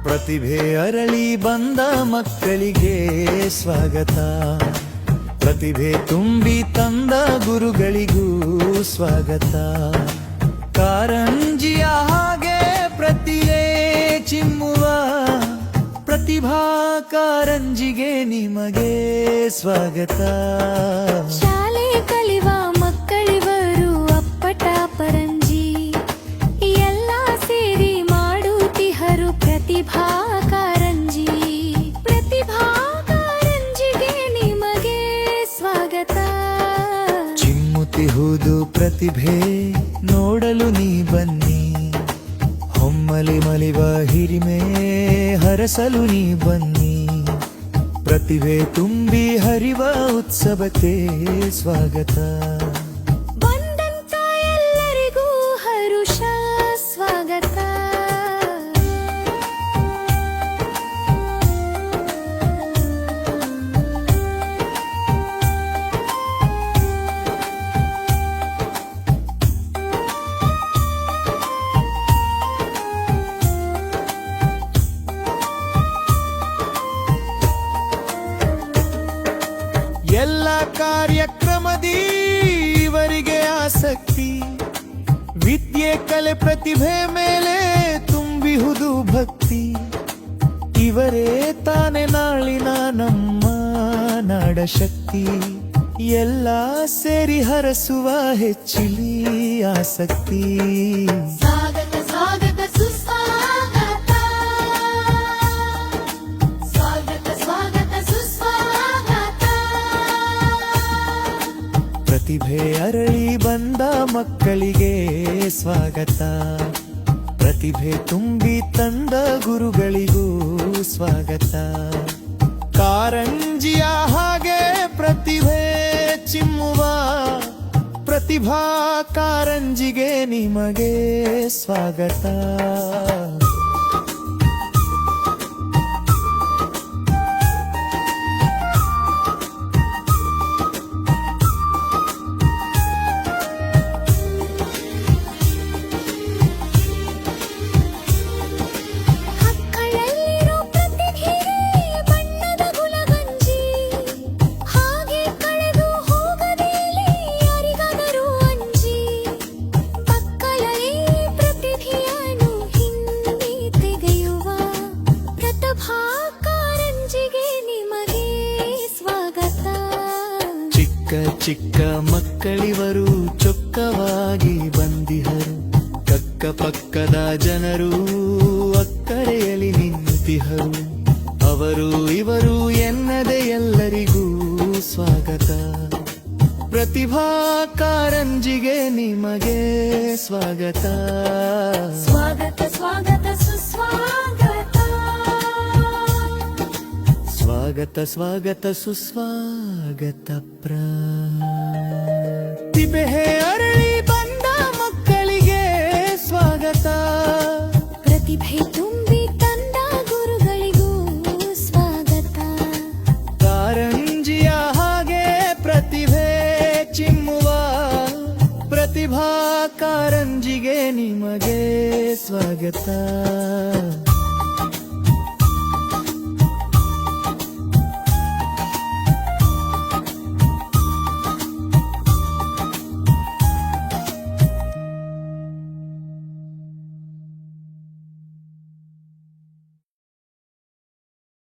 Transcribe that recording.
ಪ್ರತಿಭೆ ಅರಳಿ ಬಂದ ಮಕ್ಕಳಿಗೆ ಸ್ವಾಗತ. ಪ್ರತಿಭೆ ತುಂಬಿ ತಂದ ಗುರುಗಳಿಗೂ ಸ್ವಾಗತ. ಕಾರಂಜಿಯ ಹಾಗೆ ಪ್ರತಿಯೇ ಚಿಮ್ಮುವ ಪ್ರತಿಭಾ ಕಾರಂಜಿಗೆ ನಿಮಗೆ ಸ್ವಾಗತ. ಶಾಲೆ ಕಲಿವ ಮಕ್ಕಳಿವರು ಅಪ್ಪಟ ಪರಂಜಿ ಎಲ್ಲ ಸೇರಿ ಮಾಡುತ್ತಿಹರು ಪ್ರತಿಭಾ ಕಾರಂಜಿ. ಪ್ರತಿಭಾ ಕಾರಂಜಿಗೆ ನಿಮಗೆ ಸ್ವಾಗತ. ಚಿಮ್ಮುತ್ತಿಹುದು ಪ್ರತಿಭೆ ನೋಡಲು ನೀ ಬನ್ನಿ. ಹೊಮ್ಮಲಿ ಮಲಿವ ಹಿರಿಮೆ ಹರಸಲು ನೀ ಬನ್ನಿ. ಪ್ರತಿಭೆ ತುಂಬಿ ಹರಿವ ಉತ್ಸವಕ್ಕೆ ಸ್ವಾಗತ. ಬಂದಂತ ಎಲ್ಲರಿಗೂ ಹರುಷ ಸ್ವಾಗತ. ಎಲ್ಲ ಕಾರ್ಯಕ್ರಮದಿ ಇವರಿಗೆ ಆಸಕ್ತಿ. ವಿದ್ಯೆ ಕಲೆ ಪ್ರತಿಭೆ ಮೇಲೆ ತುಂಬಿಹುದು ಭಕ್ತಿ. ಇವರೇ ತಾನೆ ನಾಳಿನ ನಮ್ಮ ನಾಡ ಶಕ್ತಿ. ಎಲ್ಲ ಸೇರಿ ಹರಸುವ ಹೆಚ್ಚಿಲಿ ಆಸಕ್ತಿ. ಸ್ವಾಗತ ಸ್ವಾಗತ ಸುಸ್ವಾಗತ. ಸ್ವಾಗತ ಸ್ವಾಗತ ಸುಸ್ವಾಗತ. ಪ್ರತಿಭೆ ಅರಳಿ ಬಂದ ಮಕ್ಕಳಿಗೆ ಸ್ವಾಗತ. ಪ್ರತಿಭೆ ತುಂಬಿ ತಂದ ಗುರುಗಳಿಗೂ ಸ್ವಾಗತ. ಕಾರಂಜಿಯ ಹಾಗೆ ಪ್ರತಿಭೆ ಚಿಮ್ಮುವ ಪ್ರತಿಭಾ ಕಾರಂಜಿಗೆ ನಿಮಗೆ ಸ್ವಾಗತ. ಮಕ್ಕಳಲ್ಲಿರೋ ಪ್ರತಿಭೆಗೆ ಬಣ್ಣದ ಗುಲಗಂಜಿ. ಹಾಗೆ ಕಳೆದು ಹೋಗದೇಲಿ ಯಾರಿಗಾದರೂ ಅಂಜಿ. ಮಕ್ಕಳಲ್ಲಿ ಪ್ರತಿಭೆಯನ್ನು ಹಿಂದೆ ತೆಗೆಯುವ ಪ್ರತಿಭಾ ಕಾರಂಜಿಗೆ ನಿಮಗೆ ಸ್ವಾಗತ. ಚಿಕ್ಕ ಚಿಕ್ಕ ಮಕ್ಕಳಿವರು ಚೊಕ್ಕವಾಗಿ ಬಂದಿಹರು. ಕಕ್ಕ ಪಕ್ಕದ ಜನರು ಅಕ್ಕರೆಯಲ್ಲಿ ನಿಂತಿಹರು. ಅವರು ಇವರು ಎನ್ನದೆ ಎಲ್ಲರಿಗೂ ಸ್ವಾಗತ. ಪ್ರತಿಭಾ ಕಾರಂಜಿಗೆ ನಿಮಗೆ ಸ್ವಾಗತ. ಸ್ವಾಗತ ಸ್ವಾಗತ ಸುಸ್ವಾಗತ. ಸ್ವಾಗತ ಸ್ವಾಗತ ಸುಸ್ವಾಗತ. ಪ್ರತಿಭೆ ಅರಳಿ ಬಂದ ಮಕ್ಕಳಿಗೆ ಸ್ವಾಗತ. ಪ್ರತಿಭೆ ತುಂಬಿ ತಂದ ಗುರುಗಳಿಗೂ ಸ್ವಾಗತ. ಕಾರಂಜಿಯ ಹಾಗೆ ಪ್ರತಿಭೆ ಚಿಮ್ಮುವ ಪ್ರತಿಭಾ ಕಾರಂಜಿಗೆ ನಿಮಗೆ ಸ್ವಾಗತ.